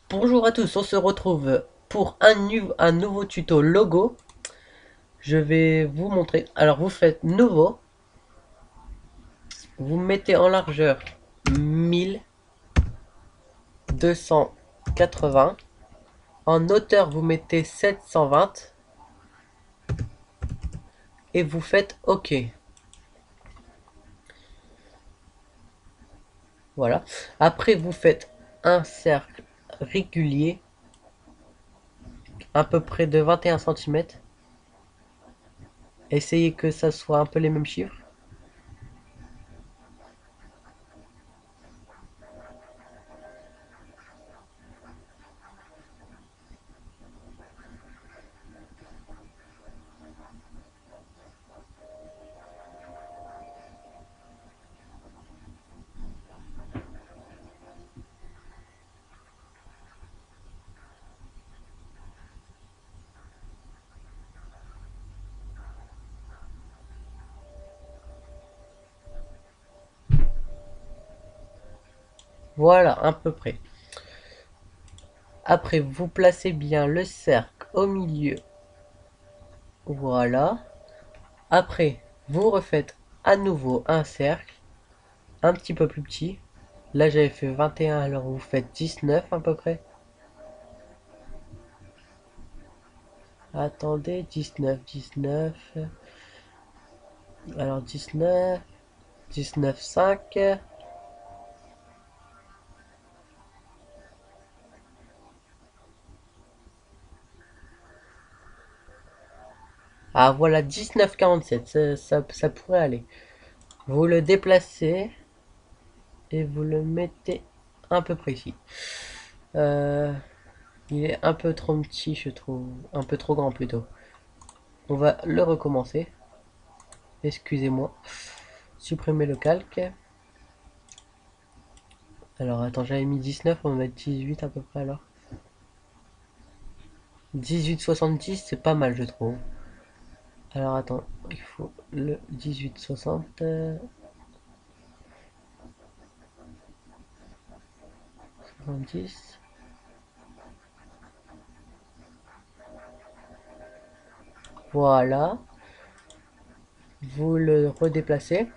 Bonjour à tous, on se retrouve pour un nouveau tuto logo. Je vais vous montrer. Alors vous faites nouveau, vous mettez en largeur 1280, en hauteur vous mettez 720 et vous faites OK. Voilà. Après vous faites un cercle régulier à peu près de 21 centimètres. Essayez que ça soit un peu les mêmes chiffres. Voilà, à peu près. Après, vous placez bien le cercle au milieu. Voilà. Après, vous refaites à nouveau un cercle, un petit peu plus petit. Là, j'avais fait 21, alors vous faites 19 à peu près. Attendez, 19, 19. Alors 19, 19, 5. Ah voilà, 19, 47, ça pourrait aller. Vous le déplacez et vous le mettez un peu près ici. Euh, il est un peu trop petit, je trouve. Un peu trop grand plutôt. On va le recommencer. Excusez-moi. Supprimer le calque. Alors attends, j'avais mis 19, on va mettre 18 à peu près alors. 18,70 c'est pas mal je trouve. Alors attends, il faut le 18,60. 70. Voilà. Vous le redéplacez.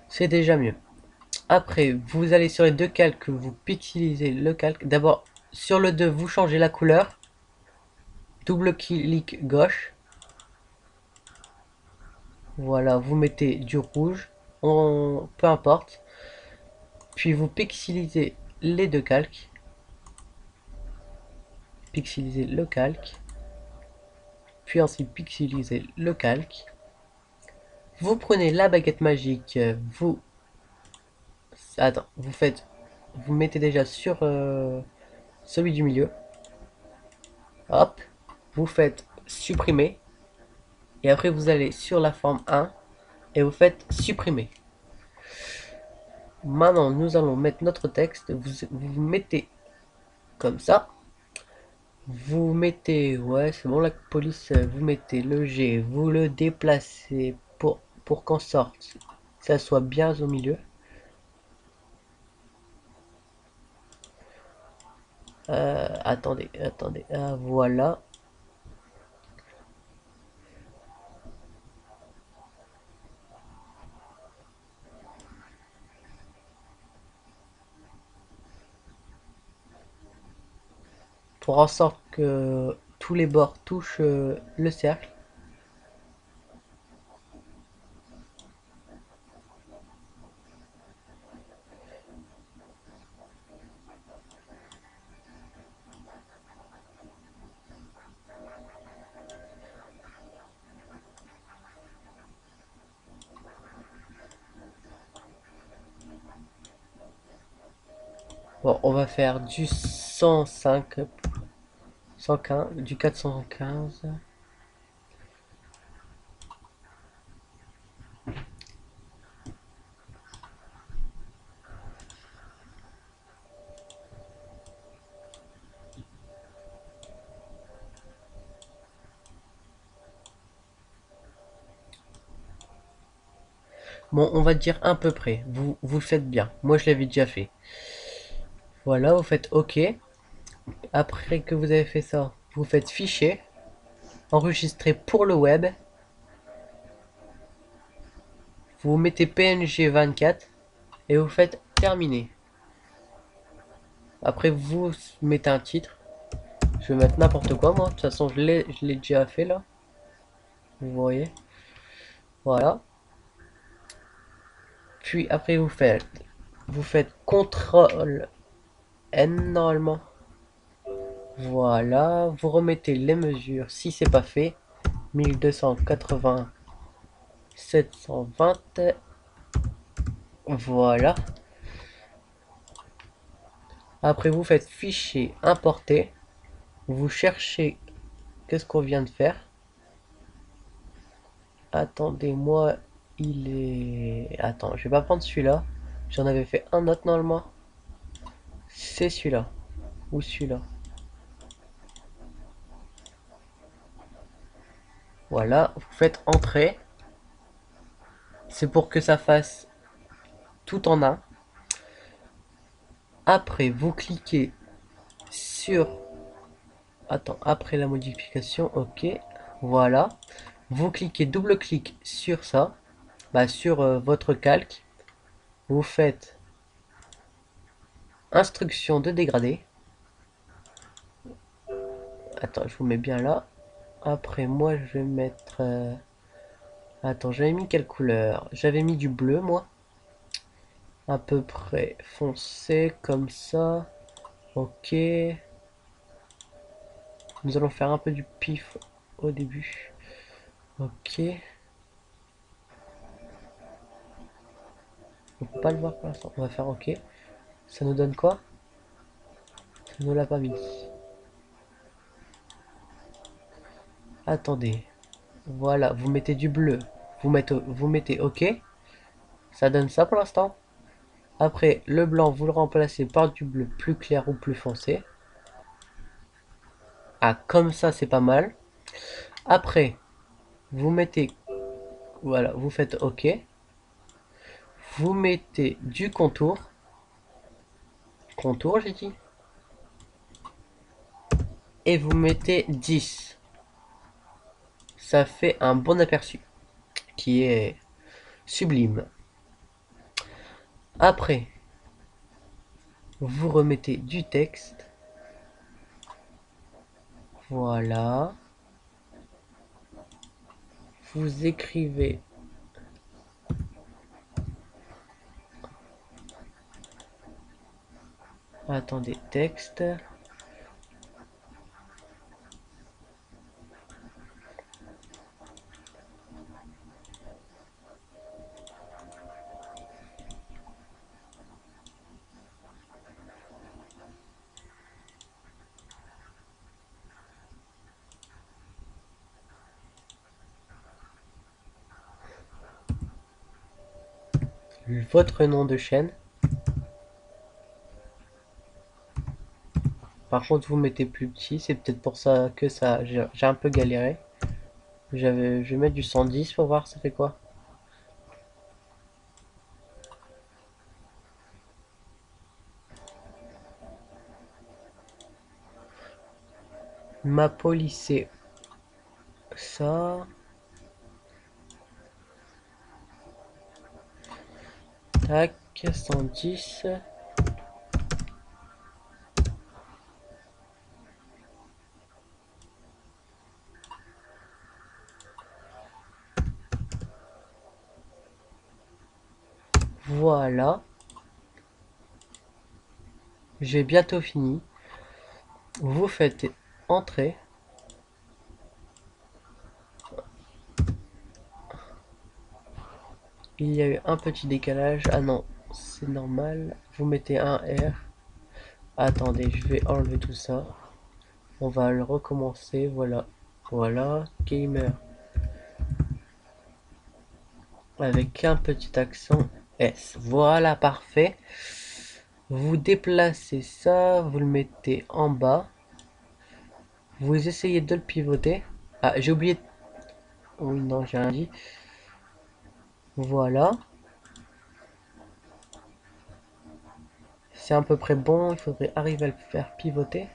C'est déjà mieux. Après, vous allez sur les deux calques, vous pixelisez le calque. D'abord, sur le 2 vous changez la couleur. Double clic gauche. Voilà, vous mettez du rouge. Peu importe. Puis vous pixelisez les deux calques. Pixelisez le calque. Puis ensuite pixelisez le calque. Vous prenez la baguette magique, vous faites, vous mettez déjà sur celui du milieu. Hop, vous faites supprimer. Et après vous allez sur la forme 1 et vous faites supprimer. Maintenant nous allons mettre notre texte. Vous mettez comme ça. Vous mettez, ouais c'est bon la police, vous mettez le G, vous le déplacez pour qu'en sorte ça soit bien au milieu. Attendez, ah, voilà. Pour en sorte que tous les bords touchent le cercle. Bon, on va faire du 105, 115, du 415. Bon, on va dire à peu près. Vous le faites bien. Moi, je l'avais déjà fait. Voilà, vous faites OK. Après que vous avez fait ça, vous faites fichier, enregistrer pour le web. Vous mettez PNG 24 et vous faites terminer. Après, vous mettez un titre. Je vais mettre n'importe quoi, moi. De toute façon, je l'ai déjà fait là. Vous voyez. Voilà. Puis après, vous faites CTRL N normalement. Voilà. Vous remettez les mesures si c'est pas fait. 1280 720. Voilà. Après, vous faites fichier importer. Vous cherchez qu'est-ce qu'on vient de faire. Attendez-moi, il est... Attends, je vais pas prendre celui-là. J'en avais fait un autre normalement. C'est celui-là. Ou celui-là. Voilà, vous faites entrer. C'est pour que ça fasse tout en un. Après, vous cliquez sur... Attends, après la modification, ok. Voilà. Vous cliquez, double-clic sur ça. Bah, sur votre calque. Vous faites instruction de dégradé. Attends, je vous mets bien là. Après, moi, je vais mettre... Attends, j'avais mis quelle couleur? J'avais mis du bleu, moi. À peu près foncé, comme ça. Ok. Nous allons faire un peu du pif au début. Ok. On peut pas le voir pour l'instant. On va faire ok. Ça nous donne quoi? Ça nous l'a pas mis. Attendez. Voilà, vous mettez du bleu. Vous mettez ok. Ça donne ça pour l'instant. Après, le blanc, vous le remplacez par du bleu plus clair ou plus foncé. Ah, comme ça, c'est pas mal. Après, vous mettez... Voilà, vous faites ok. Vous mettez du contour. Contour, j'ai dit. Et vous mettez 10. Ça fait un bon aperçu. Qui est sublime. Après, vous remettez du texte. Voilà. Vous écrivez. Attendez, texte. Votre nom de chaîne. Par contre, vous mettez plus petit. C'est peut-être pour ça que ça, j'ai un peu galéré. Je vais mettre du 110 pour voir ça fait quoi. Ma police, ça. Tac, 110. Voilà. J'ai bientôt fini. Vous faites entrer. Il y a eu un petit décalage. Ah non, c'est normal. Vous mettez un R. Attendez, je vais enlever tout ça. On va le recommencer. Voilà. Voilà. Gamer. Avec un petit accent S. Voilà, parfait. Vous déplacez ça. Vous le mettez en bas. Vous essayez de le pivoter. Ah, j'ai oublié. Oui, non, j'ai rien dit. Voilà. c'est à peu près bon, il faudrait arriver à le faire pivoter.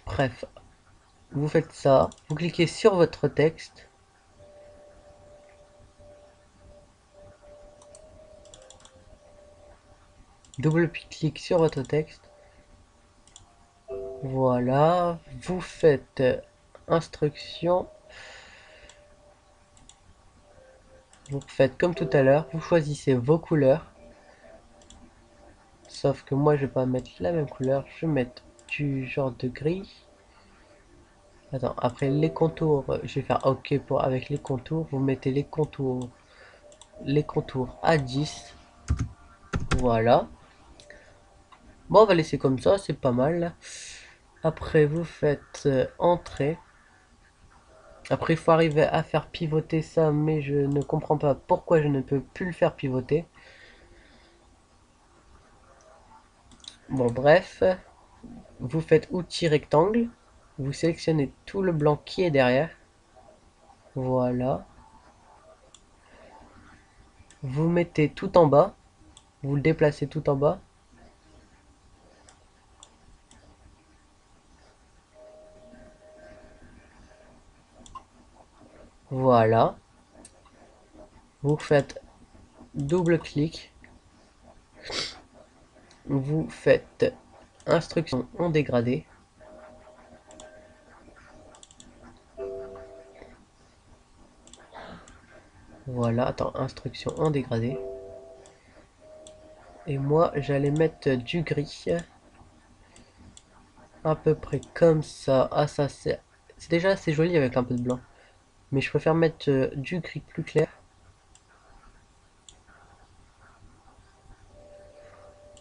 Bref, vous faites ça, vous cliquez sur votre texte. Double-clic sur votre texte. Voilà, vous faites instruction. Vous faites comme tout à l'heure, vous choisissez vos couleurs. Sauf que moi je vais pas mettre la même couleur, je vais mettre du genre de gris. Attends, après les contours, je vais faire OK pour avec les contours. Vous mettez les contours à 10. Voilà. Bon, on va laisser comme ça, c'est pas mal. Après, vous faites entrée. Après, il faut arriver à faire pivoter ça, mais je ne comprends pas pourquoi je ne peux plus le faire pivoter. Bon, bref. Vous faites outil rectangle. Vous sélectionnez tout le blanc qui est derrière. Voilà. Vous mettez tout en bas. Vous le déplacez tout en bas. Voilà. Vous faites double clic. Vous faites instruction en dégradé. Voilà, attends, instruction en dégradé. Et moi, j'allais mettre du gris. À peu près comme ça. Ah, ça, c'est déjà assez joli avec un peu de blanc. Mais je préfère mettre du gris plus clair.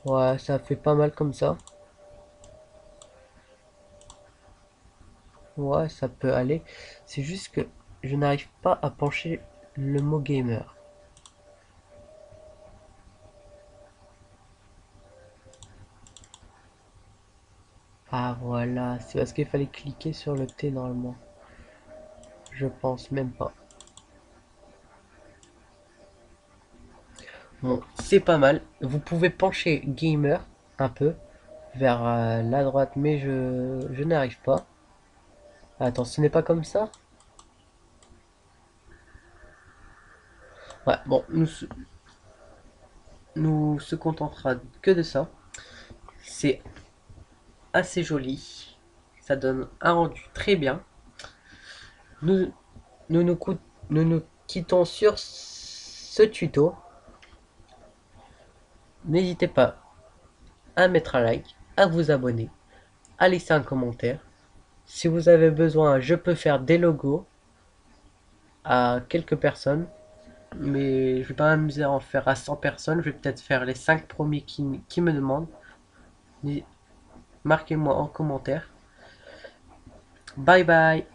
Ouais, ça fait pas mal comme ça. Ouais, ça peut aller. C'est juste que je n'arrive pas à pencher le mot gamer. Ah voilà, c'est parce qu'il fallait cliquer sur le T normalement. Je pense même pas. Bon, c'est pas mal. Vous pouvez pencher gamer un peu vers la droite, mais je n'arrive pas. Attends, ce n'est pas comme ça? Ouais, bon, nous se contentera que de ça. C'est assez joli. Ça donne un rendu très bien. Nous nous, nous, nous nous quittons sur ce tuto. N'hésitez pas à mettre un like, à vous abonner, à laisser un commentaire. Si vous avez besoin, je peux faire des logos à quelques personnes. Mais je vais pas m'amuser à en faire à 100 personnes. Je vais peut-être faire les 5 premiers qui me demandent. Marquez-moi en commentaire. Bye bye.